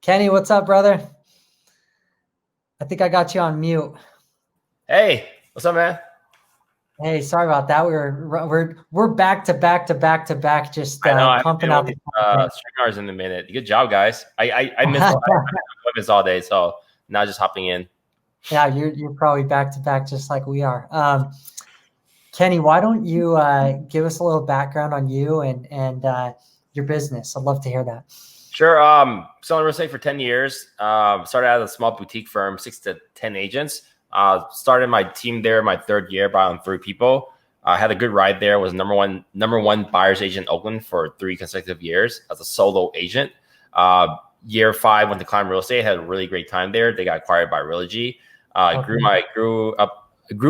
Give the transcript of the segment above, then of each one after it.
Kenny, what's up, brother? I think I got you on mute. Hey, what's up, man? Hey, sorry about that. We're back to back to back to back, just I know I haven't pumping been out on the these content. streamers in a minute. Good job, guys. I missed appointments all day, so now just hopping in. Yeah, you're probably back to back, just like we are. Kenny, why don't you give us a little background on you and your business? I'd love to hear that. Sure. Selling real estate for 10 years. Started out as a small boutique firm, 6 to 10 agents. Started my team there my third year, brought on 3 people. I had a good ride there. Was number one buyer's agent in Oakland for 3 consecutive years as a solo agent. Year 5 went to Climb Real Estate. Had a really great time there. They got acquired by Realogy. Grew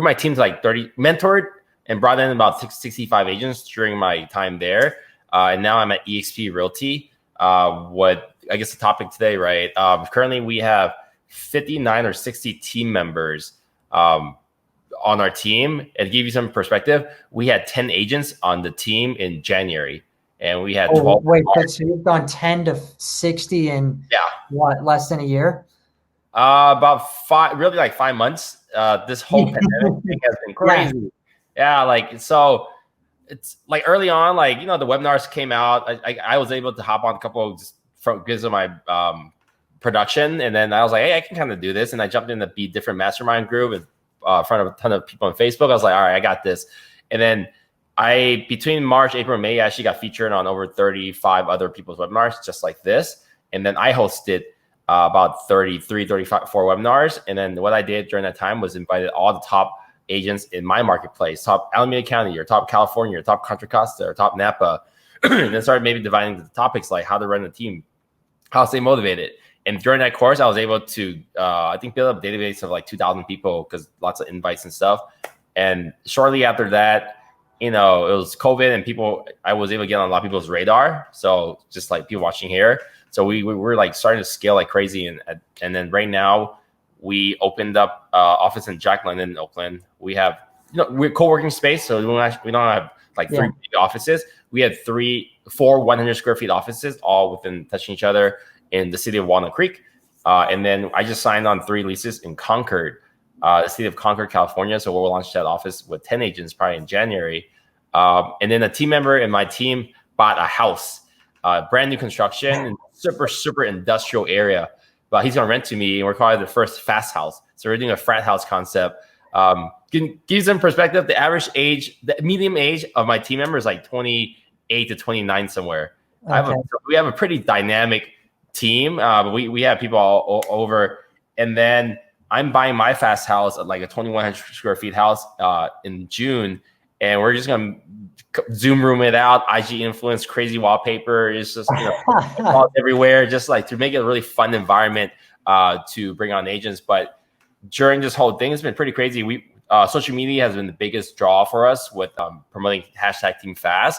my team to like 30. Mentored and brought in about 65 agents during my time there. And now I'm at eXp Realty. What I guess the topic today, right? Currently we have 59 or 60 team members on our team. And to give you some perspective, we had 10 agents on the team in January, and we had 12. Wait, so you've gone 10 to 60 in what, less than a year? About 5, really like 5 months. This whole pandemic thing has been crazy. Yeah, like so. It's like early on, like, you know, the webinars came out. I was able to hop on a couple because of my production. And then I was like, hey, I can kind of do this. And I jumped in the Be Different Mastermind group in front of a ton of people on Facebook. I was like, all right, I got this. And then between March, April, and May, I actually got featured on over 35 other people's webinars just like this. And then I hosted about 34 webinars. And then what I did during that time was invited all the top agents in my marketplace, top Alameda County, or top California, or top Contra Costa, or top Napa, and then started maybe dividing the topics like how to run a team, how to stay motivated. And during that course, I was able to, I think, build up a database of like 2,000 people because lots of invites and stuff. And shortly after that, you know, it was COVID, and I was able to get on a lot of people's radar. So just like people watching here. So we were like starting to scale like crazy. And then right now, we opened up office in Jack London in Oakland. We have, you know, we're co-working space, so we don't have like 3 big offices. We had 4 100 square feet offices, all within touching each other in the city of Walnut Creek. And then I just signed on 3 leases in Concord, the city of Concord, California. So we'll launch that office with 10 agents probably in January. And then a team member in my team bought a house, brand new construction, in super industrial area. But he's going to rent to me, and we're calling it the first fast house. So we're doing a frat house concept. Give you some perspective. The medium age of my team member is like 28 to 29 somewhere. Okay. We have a pretty dynamic team. We have people all over. And then I'm buying my fast house at like a 2,100 square feet house in June. And we're just going to Zoom room it out, IG influence, crazy wallpaper. It's just, you know, everywhere, just like to make it a really fun environment to bring on agents. But during this whole thing, it's been pretty crazy. Social media has been the biggest draw for us with promoting #TeamFast.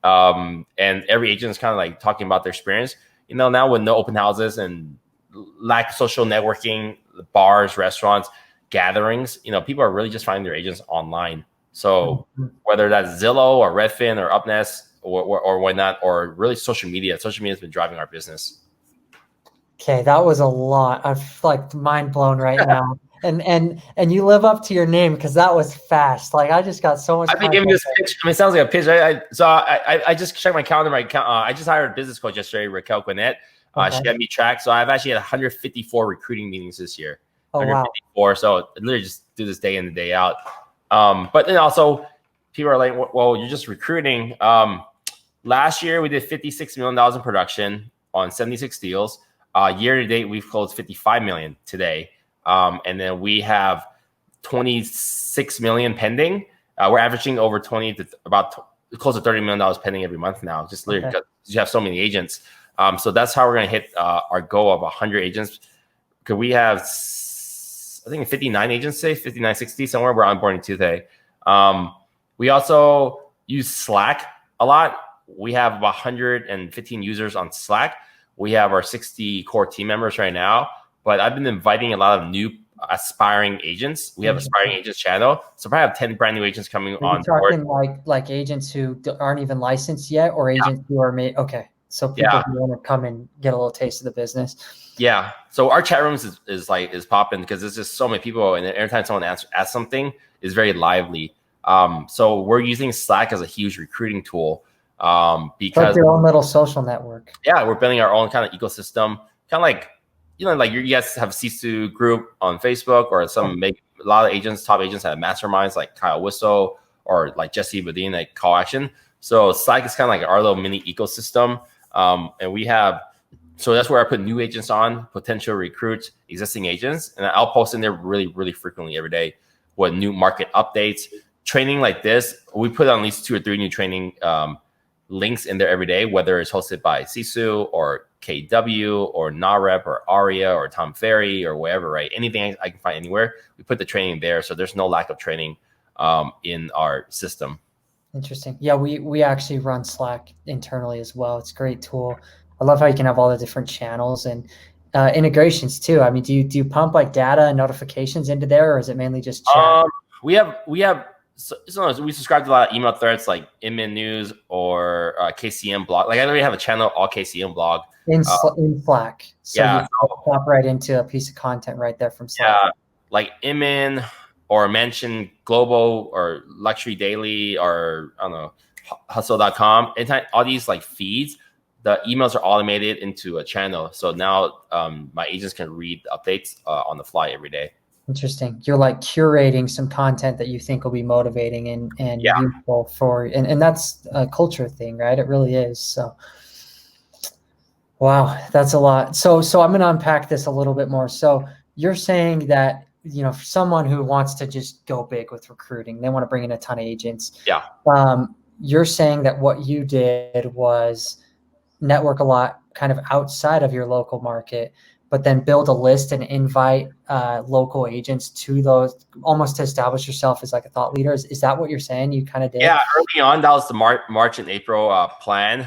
And every agent is kind of like talking about their experience. You know, now with no open houses and lack of social networking, bars, restaurants, gatherings, you know, people are really just finding their agents online. So whether that's Zillow or Redfin or Upnest or whatnot, or really social media has been driving our business. Okay, that was a lot. I'm like mind blown right now. And you live up to your name, because that was fast. Like, I just got so much. I've been giving this pitch. I mean, it sounds like a pitch. I just checked my calendar. I just hired a business coach yesterday, Raquel Quinnett. She got me tracked. So I've actually had 154 recruiting meetings this year. Oh, 154. Wow. So I literally just do this day in and day out. But then also people are like, well, you're just recruiting. Last year we did $56 million in production on 76 deals. Year to date, we've closed $55 million today. And then we have $26 million pending. We're averaging over 20 to about close to $30 million pending every month now, just literally because you have so many agents. So that's how we're going to hit our goal of 100 agents. Because we have, I think, 59 agents today, 59, 60, somewhere. We're onboarding today. We also use Slack a lot. We have about 115 users on Slack. We have our 60 core team members right now. But I've been inviting a lot of new aspiring agents. We have aspiring agents channel. So probably have 10 brand new agents coming on board. Like agents who aren't even licensed yet, or agents who are made. Okay. So people Yeah. who want to come and get a little taste of the business. Yeah. So our chat rooms is popping because there's just so many people, and every time someone asks something, is very lively. So we're using Slack as a huge recruiting tool because like your own little social network. Yeah, we're building our own kind of ecosystem, kind of like like you guys have CSU group on Facebook, or a lot of agents, top agents have masterminds like Kyle Whistle or like Jesse Badine, like Call Action. So Slack is kind of like our little mini ecosystem, and we have. So that's where I put new agents on, potential recruits, existing agents, and I'll post in there really, really frequently every day with new market updates, training like this. We put on at least 2 or 3 new training links in there every day, whether it's hosted by Sisu or KW or Narep or Aria or Tom Ferry or wherever, right? Anything I can find anywhere, we put the training there. So there's no lack of training in our system. Interesting. Yeah, we actually run Slack internally as well. It's a great tool. I love how you can have all the different channels and integrations too. I mean, do you pump like data and notifications into there, or is it mainly just chat? We have we subscribe to a lot of email threads like Inman News or KCM blog. Like I already have a channel, all KCM blog in Slack. So yeah, you pop right into a piece of content right there from Slack. Yeah, like Inman or Mention Global or Luxury Daily or I don't know Hustle.com. Anytime all these like feeds, the emails are automated into a channel. So now my agents can read updates on the fly every day. Interesting. You're like curating some content that you think will be motivating and useful for, and that's a culture thing, right? It really is. So, wow, that's a lot. So I'm going to unpack this a little bit more. So you're saying that, for someone who wants to just go big with recruiting, they want to bring in a ton of agents. Yeah. You're saying that what you did was network a lot kind of outside of your local market, but then build a list and invite local agents to those, almost to establish yourself as like a thought leader. Is that what you're saying you kind of did? Yeah, early on, that was the March and April plan.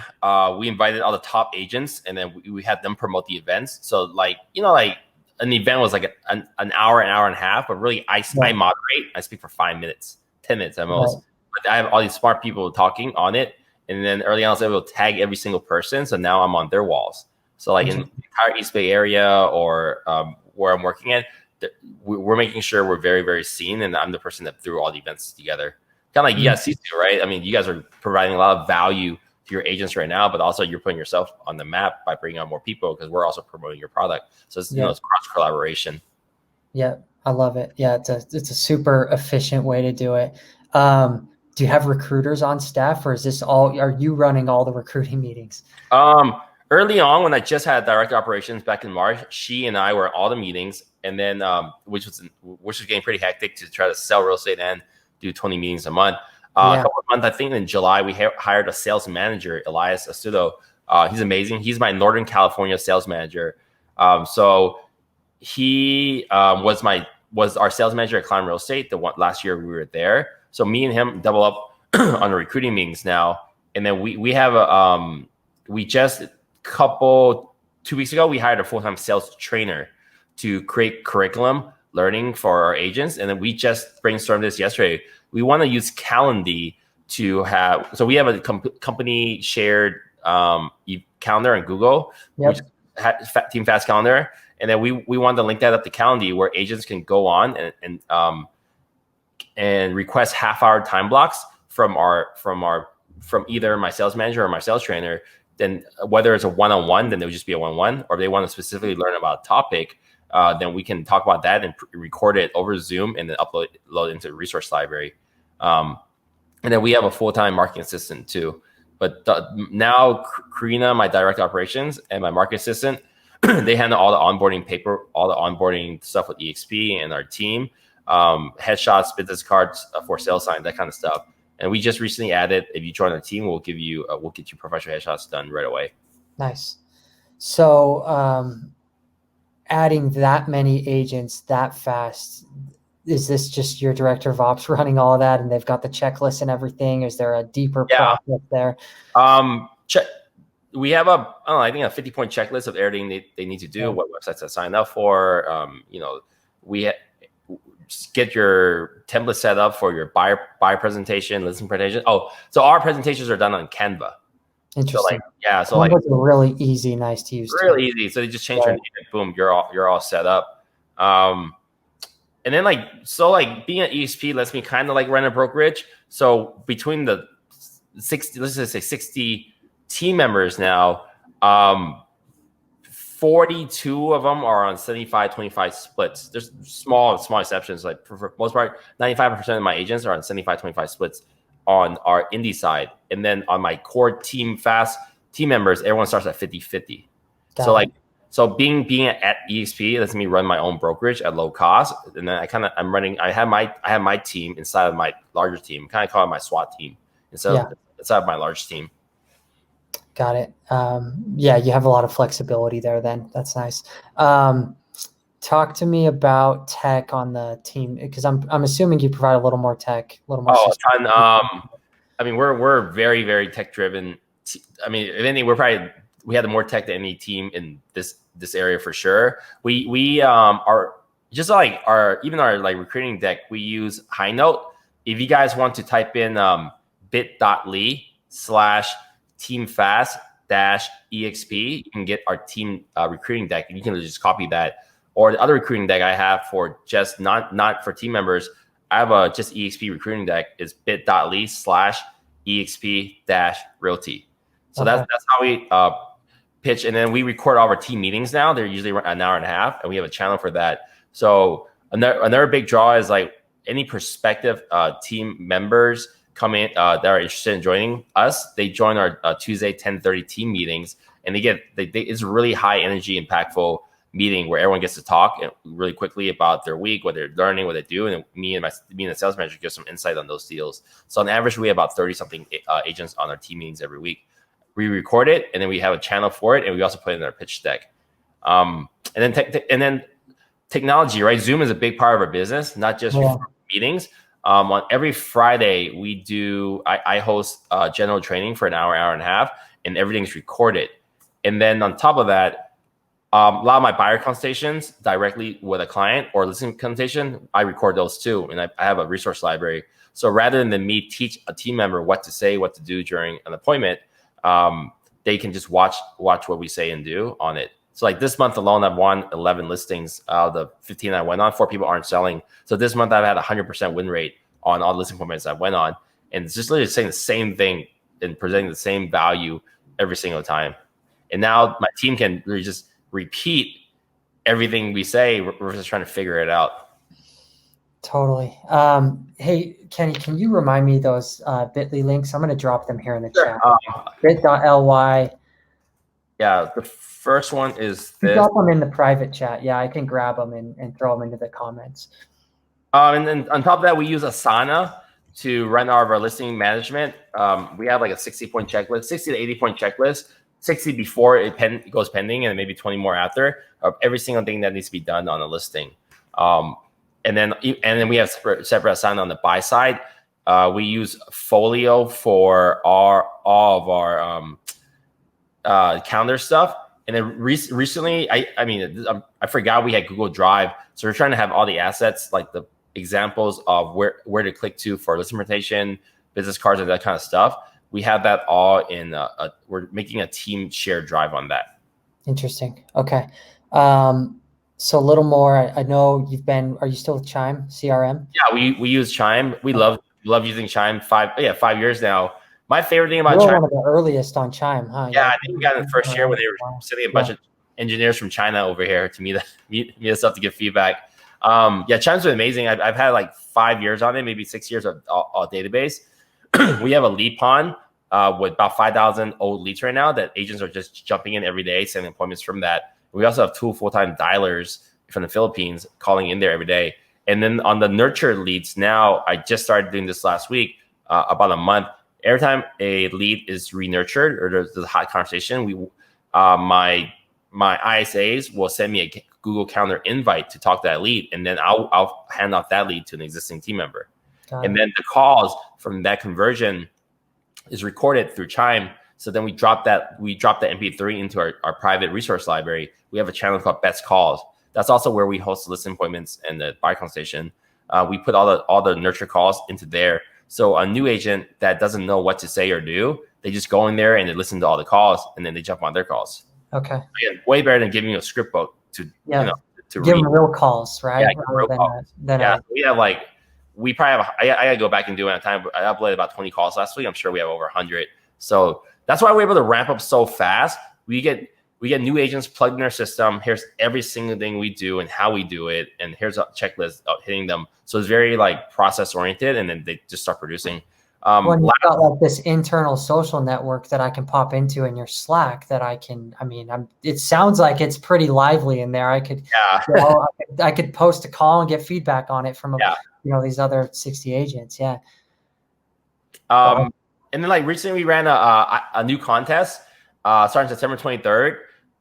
We invited all the top agents, and then we had them promote the events. So like, like an event was like an hour and a half, but really I moderate. I speak for 5 minutes, 10 minutes at most. Right. But I have all these smart people talking on it. And then early on, I was able to tag every single person. So now I'm on their walls. So like in the entire East Bay area or where I'm working at, we're making sure we're very, very seen. And I'm the person that threw all the events together. Kind of like you guys see, right? I mean, you guys are providing a lot of value to your agents right now, but also you're putting yourself on the map by bringing on more people because we're also promoting your product. So it's, it's cross collaboration. Yeah, I love it. Yeah, it's a super efficient way to do it. Do you have recruiters on staff, or is this are you running all the recruiting meetings? Early on, when I just had director operations back in March, she and I were at all the meetings, and then which was getting pretty hectic to try to sell real estate and do 20 meetings a month. A couple of months, I think in July, we hired a sales manager, Elias Astudo. He's amazing. He's my Northern California sales manager. So he was our sales manager at Climb Real Estate. Last year we were there. So me and him double up on the recruiting meetings now. And then we have we just 2 weeks ago, we hired a full-time sales trainer to create curriculum learning for our agents. And then we just brainstormed this yesterday. We want to use Calendly to have, so we have a company shared calendar on Google, which had Team Fast Calendar. And then we wanted to link that up to Calendly where agents can go on and request half-hour time blocks from either my sales manager or my sales trainer. Then whether it's a one-on-one, then it would just be a one-on-one, or if they want to specifically learn about a topic, then we can talk about that and record it over Zoom and then upload it into the resource library. And then we have a full-time marketing assistant too. But now Karina, my direct operations, and my marketing assistant, they handle all the onboarding stuff with EXP and our team, headshots, business cards for sales sign, that kind of stuff. And we just recently added, if you join our team, we'll get you professional headshots done right away. Nice. So adding that many agents that fast, is this just your director of ops running all of that and they've got the checklist and everything? Is there a deeper process there? We have I think a 50-point checklist of everything they need to do, what websites to sign up for. Get your template set up for your buyer presentation, listing presentation. Oh, so our presentations are done on Canva. So like, Interesting. yeah, so like Numbers are really easy, nice to use too. really easy. So they just change your Right. name and boom, you're all set up. And then like being an EXP lets me kind of like run a brokerage. So between the 60, let's just say 60 team members now, 42 of them are on 75-25 splits. There's small exceptions. Like for most part, 95% of my agents are on 75-25 splits on our indie side. And then on my core team fast team members, everyone starts at 50-50. So Got like, it. so being at EXP lets me run my own brokerage at low cost. And then I have my team inside of my larger team, kind of call it my SWAT team Yeah. inside of my large team. Got it. Yeah, you have a lot of flexibility there then. That's nice. Talk to me about tech on the team, because I'm assuming you provide a little more tech, a little more Oh, system. a ton. I mean, we're very, very tech driven. I mean, if anything, we have more tech than any team in this area for sure. We are just like our like recruiting deck. We use High Note. If you guys want to type in bit.ly/teamfast-exp, you can get our team recruiting deck, and you can just copy that. Or the other recruiting deck I have for just not for team members, I have a just EXP recruiting deck. Is bit.ly/exp-realty. So Okay. that's how we pitch, and then we record all of our team meetings now. They're usually an hour and a half, and we have a channel for that. So another big draw is like any prospective team members come in that are interested in joining us. They join our Tuesday 10:30 team meetings, and it's really high energy, impactful meeting where everyone gets to talk really quickly about their week, what they're learning, what they do, and me and the sales manager give some insight on those deals. So on average, we have about 30 something agents on our team meetings every week. We record it, and then we have a channel for it, and we also put it in our pitch deck. And then technology, right? Zoom is a big part of our business, not just for meetings. On every Friday, I host general training for an hour and a half, and everything's recorded. And then on top of that, a lot of my buyer consultations directly with a client or listening consultation, I record those too. And I have a resource library. So rather than me teach a team member what to say, what to do during an appointment, they can just watch what we say and do on it. So like this month alone, I've won 11 listings out of the 15 I went on. 4 people aren't selling. So this month I've had 100% win rate on all the listing appointments I went on. And it's just literally saying the same thing and presenting the same value every single time. And now my team can really just repeat everything we say. We're just trying to figure it out. Totally. Hey, Kenny, can you remind me those bit.ly links? I'm going to drop them here in the chat. Bit.ly. Yeah, the first one is this. Drop them in the private chat. Yeah, I can grab them and throw them into the comments. And then on top of that, we use Asana to run all of our listing management. We have like a 60-point checklist, 60 to 80-point checklist. 60 before it goes pending, and maybe 20 more after of every single thing that needs to be done on a listing. And then we have separate Asana on the buy side. We use Folio for all of our calendar stuff. And then recently, I forgot we had Google Drive, so we're trying to have all the assets, like the examples of where to click to for listing presentation, business cards, and that kind of stuff. We have that all in. We're making a team shared drive on that. Interesting. Okay. So a little more. I know you've been. Are you still with Chime CRM? Yeah, we use Chime. We love using Chime. 5 years now. My favorite thing about Chime. One of the earliest on Chime, huh? Yeah, I think we got in the first year when they were sending a bunch of engineers from China over here to meet us up to give feedback. Yeah, Chime's been amazing. I've had like 5 years on it, maybe 6 years of database. We have a lead pond with about 5,000 old leads right now that agents are just jumping in every day, sending appointments from that. We also have 2 full-time dialers from the Philippines calling in there every day. And then on the nurture leads now, I just started doing this last week, about a month. Every time a lead is re-nurtured or there's a hot conversation, my ISAs will send me a Google Calendar invite to talk to that lead, and then I'll hand off that lead to an existing team member. And then the calls from that conversion is recorded through Chime. So then we drop that MP3 into our private resource library. We have a channel called Best Calls. That's also where we host the listing appointments and the buy consultation. We put all the nurture calls into there. So a new agent that doesn't know what to say or do, They just go in there and they listen to all the calls, and then they jump on their calls. Okay. Again, way better than giving you a script book to to give read. them real calls, right? Yeah, real calls. We have we probably have. I gotta go back and do it on time. But I uploaded about 20 calls last week. I'm sure we have over 100. So that's why we're able to ramp up so fast. We get new agents plugged in our system. Here's every single thing we do and how we do it, and here's a checklist of hitting them. So it's very like process oriented, and then they just start producing. When you've got like this internal social network that I can pop into in your Slack, that it sounds like it's pretty lively in there. I could post a call and get feedback on it from these other 60 agents. Yeah. And then like recently we ran a new contest starting September 23rd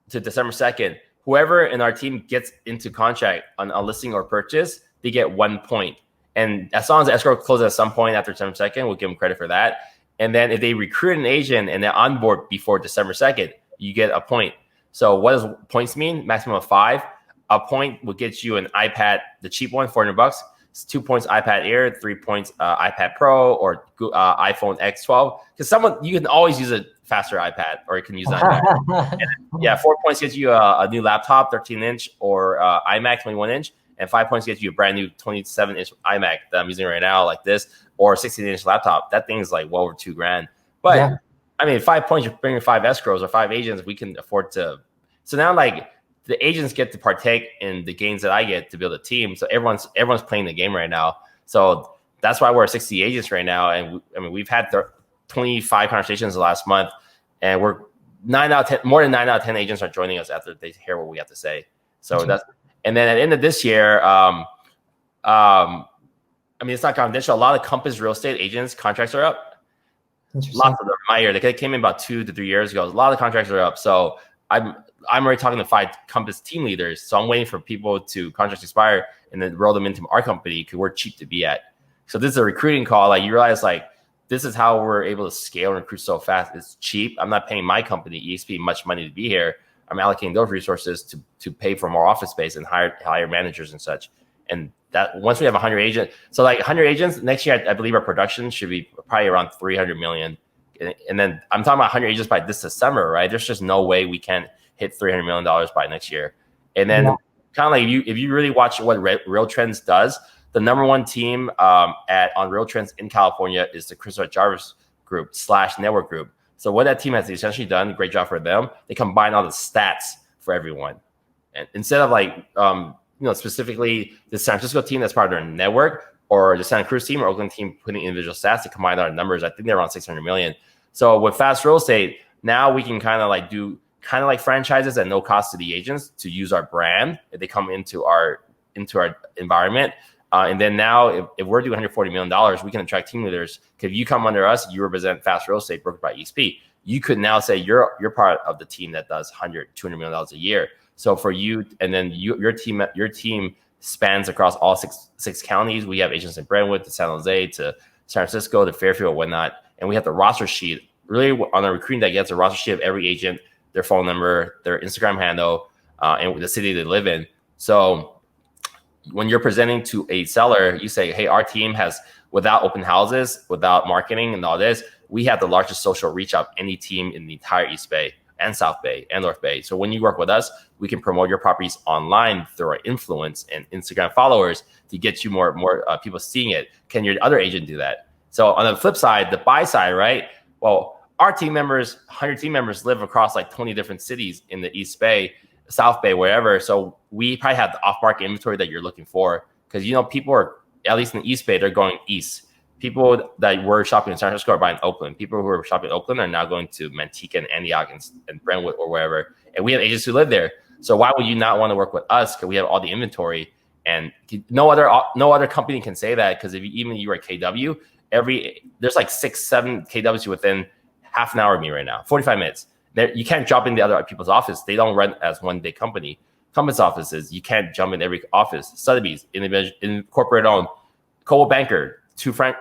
to December 2nd. Whoever in our team gets into contract on a listing or purchase, they get 1 point. And as long as the escrow closes at some point after December 2nd, we'll give them credit for that. And then if they recruit an agent and they're on board before December 2nd, you get a point. So what does points mean? Maximum of 5. A point will get you an iPad, the cheap one, $400. It's 2 points iPad Air, 3 points iPad Pro or iPhone X12. Because you can always use a faster iPad, or you can use an iPad. 4 points gets you a new laptop, 13-inch, or iMac 21-inch. And 5 points gets you a brand new 27-inch iMac that I'm using right now, like this, or a 16-inch laptop. That thing is like well over $2,000. But I mean, 5 points, you're bringing 5 escrows or 5 agents, we can afford to. So now, like, the agents get to partake in the gains that I get to build a team. So everyone's playing the game right now. So that's why we're 60 agents right now. And we've had 25 conversations the last month, and we're 9 out of 10. More than 9 out of 10 agents are joining us after they hear what we have to say. So that's. And then at the end of this year, it's not confidential. A lot of Compass real estate agents contracts are up. Lots of them. My year, they came in about 2 to 3 years ago. A lot of contracts are up. So I'm already talking to 5 Compass team leaders. So I'm waiting for people to contracts expire and then roll them into our company because we're cheap to be at. So this is a recruiting call. Like, you realize, like, this is how we're able to scale and recruit so fast. It's cheap. I'm not paying my company, EXP, much money to be here. I'm allocating those resources to pay for more office space and hire managers and such. And that once we have 100 agents, so like 100 agents next year, I believe our production should be probably around 300 million. And then I'm talking about 100 agents by this December, right? There's just no way we can hit $300 million by next year. And then kind of like if you really watch what Real Trends does, the number one team on Real Trends in California is the Christopher Jarvis group / network group. So what that team has essentially done, great job for them. They combine all the stats for everyone, and instead of like specifically the San Francisco team that's part of their network, or the Santa Cruz team or Oakland team putting individual stats to combine our numbers. I think they're around 600 million. So with Fast Real Estate, now we can kind of like do franchises at no cost to the agents to use our brand if they come into our environment. And then now, if we're doing $140 million, we can attract team leaders. If you come under us, you represent Fast Real Estate, brokered by EXP. You could now say you're part of the team that does $100, $200 million a year. So for you, and then your team spans across all six counties. We have agents in Brentwood to San Jose to San Francisco to Fairfield, whatnot. And we have the roster sheet. Really, on our recruiting deck, you have a roster sheet of every agent, their phone number, their Instagram handle, and the city they live in. So when you're presenting to a seller, you say, hey, our team has, without open houses, without marketing and all this, we have the largest social reach of any team in the entire East Bay and South Bay and North Bay. So when you work with us, we can promote your properties online through our influence and Instagram followers to get you more people seeing it. Can your other agent do that? So on the flip side, the buy side, right? Well, our team members, 100 team members live across like 20 different cities in the East Bay, South Bay, wherever. So we probably have the off-market inventory that you're looking for, because people are, at least in the East Bay, they're going east. People that were shopping in San Francisco are buying Oakland. People who are shopping in Oakland are now going to Manteca and Antioch and Brentwood or wherever. And we have agents who live there. So why would you not want to work with us? Because we have all the inventory, and no other company can say that. Because even you are KW, there's like 6-7 KWs within half an hour of me right now, 45 minutes. You can't jump in the other people's office. They don't run as one big company. Compass offices, you can't jump in every office. Sotheby's, in corporate owned, Coldwell Banker, I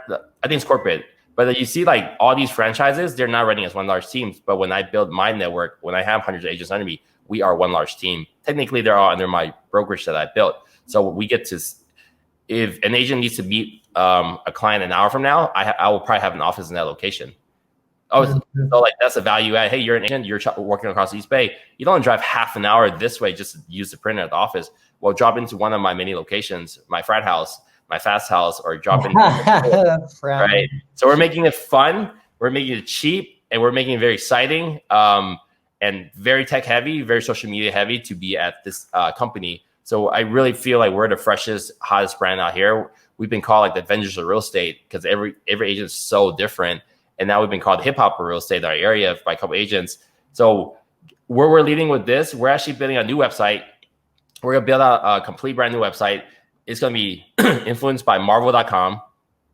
think it's corporate. But you see, like all these franchises, they're not running as one large team. But when I build my network, when I have hundreds of agents under me, we are one large team. Technically, they're all under my brokerage that I built. So we get to, if an agent needs to meet a client an hour from now, I will probably have an office in that location. Oh, Mhm. so like that's a value add. Hey, you're an agent. You're working across the East Bay. You don't drive half an hour this way just to use the printer at the office. Well, drop into one of my many locations, my frat house, my fast house, or drop in. Frat. Right. So we're making it fun. We're making it cheap, and we're making it very exciting, and very tech heavy, very social media heavy to be at this company. So I really feel like we're the freshest, hottest brand out here. We've been called like the Avengers of real estate because every agent is so different. And now we've been called hip hop of real estate in our area by a couple agents. So where we're leading with this, we're actually building a new website. We're gonna build out a complete brand new website. It's gonna be influenced by Marvel.com.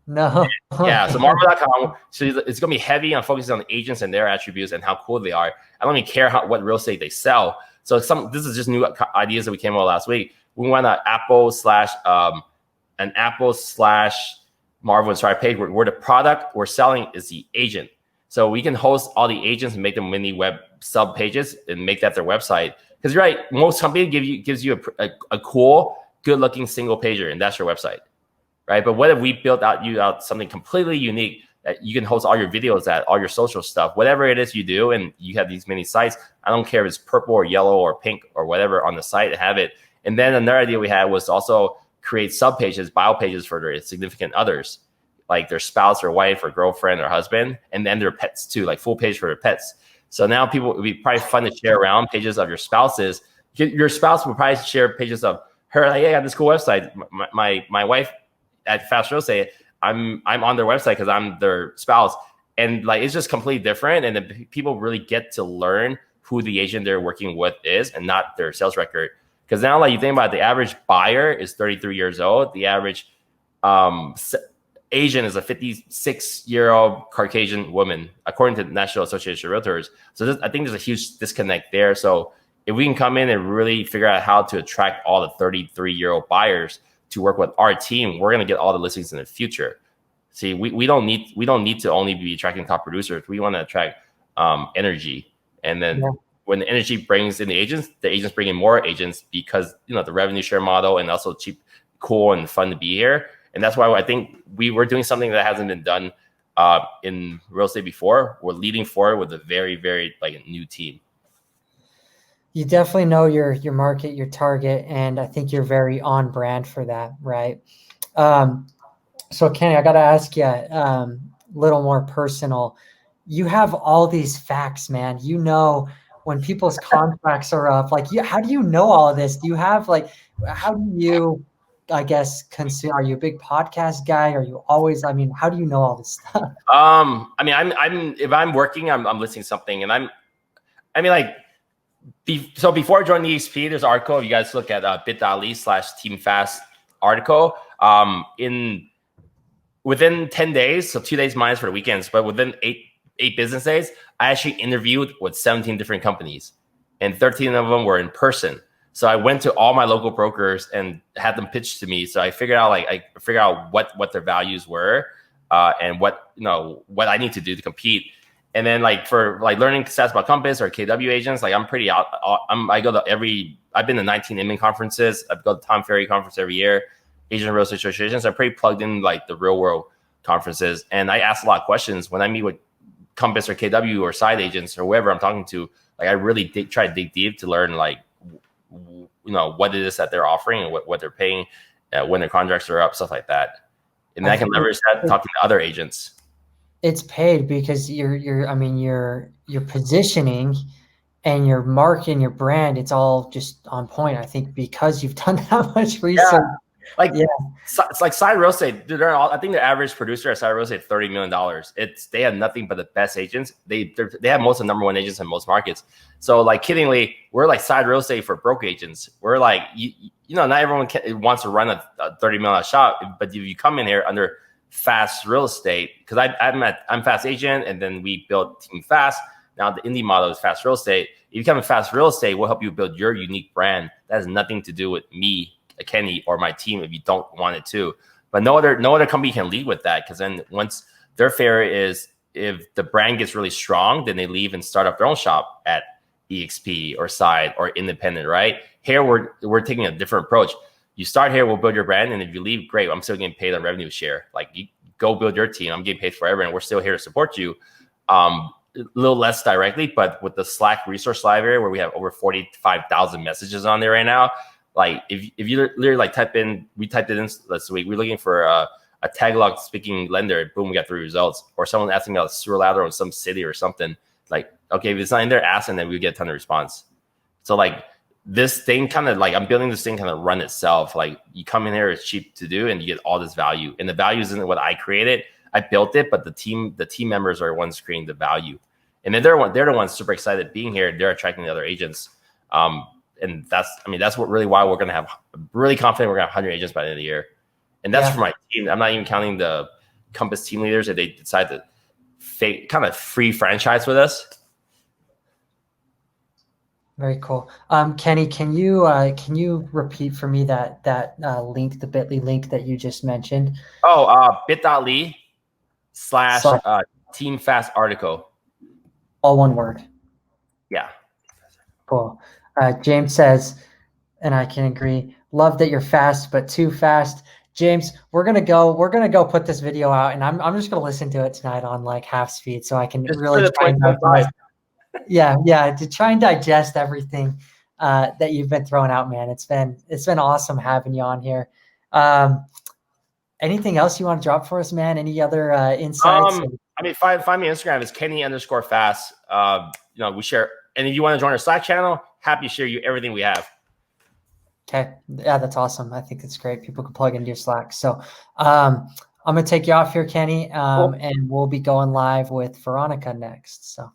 No. Yeah, so Marvel.com, so it's going to be heavy on focusing on the agents and their attributes and how cool they are. I don't even care what real estate they sell. So this is just new ideas that we came up with last week. We want an Apple slash Marvel Inspire page where the product we're selling is the agent. So we can host all the agents and make them mini web sub pages and make that their website. Because you're right, most companies gives you a cool, good looking single pager, and that's your website. Right. But what if we built out something completely unique that you can host all your videos at, all your social stuff, whatever it is you do, and you have these many sites. I don't care if it's purple or yellow or pink or whatever on the site, have it. And then another idea we had was also create sub pages, bio pages for their significant others, like their spouse or wife or girlfriend or husband, and then their pets too, like full page for their pets. So now it would be probably fun to share around pages of your spouses. Your spouse will probably share pages of her, like, hey, I got this cool website. My wife at Fast Real Estate, I'm on their website because I'm their spouse, and like it's just completely different. And then people really get to learn who the agent they're working with is, and not their sales record. Because now, like you think about it, the average buyer is 33 years old. The average agent is a 56-year-old Caucasian woman, according to the National Association of Realtors. So I think there's a huge disconnect there. So if we can come in and really figure out how to attract all the 33-year-old buyers to work with our team, we're going to get all the listings in the future. See, we don't need to only be attracting top producers. We want to attract energy, and then when the energy brings in the agents bring in more agents because the revenue share model, and also cheap, cool, and fun to be here. And that's why I think we're doing something that hasn't been done in real estate before. We're leading forward with a very, very new team. You definitely know your market, your target, and I think you're very on brand for that, right? So Kenny, I got to ask you a little more personal. You have all these facts, man. You know when people's contracts are up. Like, how do you know all of this? Do you have how do you, I guess, consume? Are you a big podcast guy? Are you always? I mean, how do you know all this stuff? I mean, I'm if I'm working, I'm listening to something, and so before I joined EXP, there's an article. If you guys look at bit.ly/teamfast article, within 10 days, so 2 days minus for the weekends, but within eight business days, I actually interviewed with 17 different companies, and 13 of them were in person. So I went to all my local brokers and had them pitch to me. So I figured out what their values were, and what I need to do to compete. And then for learning stats about Compass or KW agents, I'm pretty out. I've been to 19 Inman conferences. I've got the Tom Ferry conference every year, Asian Real Estate Associations. I'm pretty plugged in the real world conferences. And I ask a lot of questions when I meet with Compass or KW or side agents or whoever I'm talking to. I really try to dig deep to learn what it is that they're offering and what they're paying, when their contracts are up, stuff like that. And I can leverage that talking to other agents. It's paid because your positioning and your mark and your brand, it's all just on point. I think because you've done that much research. It's like side real estate. Dude, I think the average producer at side real estate $30 million. They have nothing but the best agents. They have most of the number one agents in most markets. So kiddingly, we're like side real estate for broke agents. We're not everyone wants to run a $30 million shop, but if you come in here under Fast Real Estate, because I'm Fast Agent, and then we built Team Fast. Now the indie model is Fast Real Estate. If you become a Fast Real Estate, we'll help you build your unique brand. That has nothing to do with me, Kenny, or my team if you don't want it to. But no other company can lead with that, because then once their fair is, if the brand gets really strong, then they leave and start up their own shop at EXP or Side or independent, right? Here we're taking a different approach. You start here, we'll build your brand, and if you leave, great. I'm still getting paid on revenue share. You go build your team. I'm getting paid forever, and we're still here to support you. A little less directly, but with the Slack resource library where we have over 45,000 messages on there right now, like if you literally like we typed it in last week, we're looking for a Tagalog speaking lender, boom, we got 3 results. Or someone asking about a sewer lateral in some city or something. Like, okay, if it's not in there, ask, and then we get a ton of response. So like this thing kind of like, I'm building this thing kind of run itself. Like you come in here, it's cheap to do, and you get all this value. And the value isn't what I created. I built it, but the team members are the ones creating the value. And then they're the ones super excited being here. They're attracting the other agents. And that's what really why we're going to have, really confident we're going to have 100 agents by the end of the year. And that's for my team. I'm not even counting the Compass team leaders if they decide to kind of free franchise with us. Very cool. Kenny, can you repeat for me that link, the bit.ly link that you just mentioned? Oh, bit.ly / Team Fast article. All one word. Yeah. Cool. James says, and I can agree, love that you're fast, but too fast. James, we're gonna go put this video out, and I'm just gonna listen to it tonight on like half speed so I can really try and digest. Yeah, to try and digest everything that you've been throwing out, man. It's been awesome having you on here. Anything else you want to drop for us, man? Any other insights? Find me on Instagram. It's Kenny_fast. We share, and if you want to join our Slack channel, happy to share you everything we have. Okay. Yeah, that's awesome. I think it's great. People can plug into your Slack. So I'm going to take you off here, Kenny, and we'll be going live with Veronica next. So.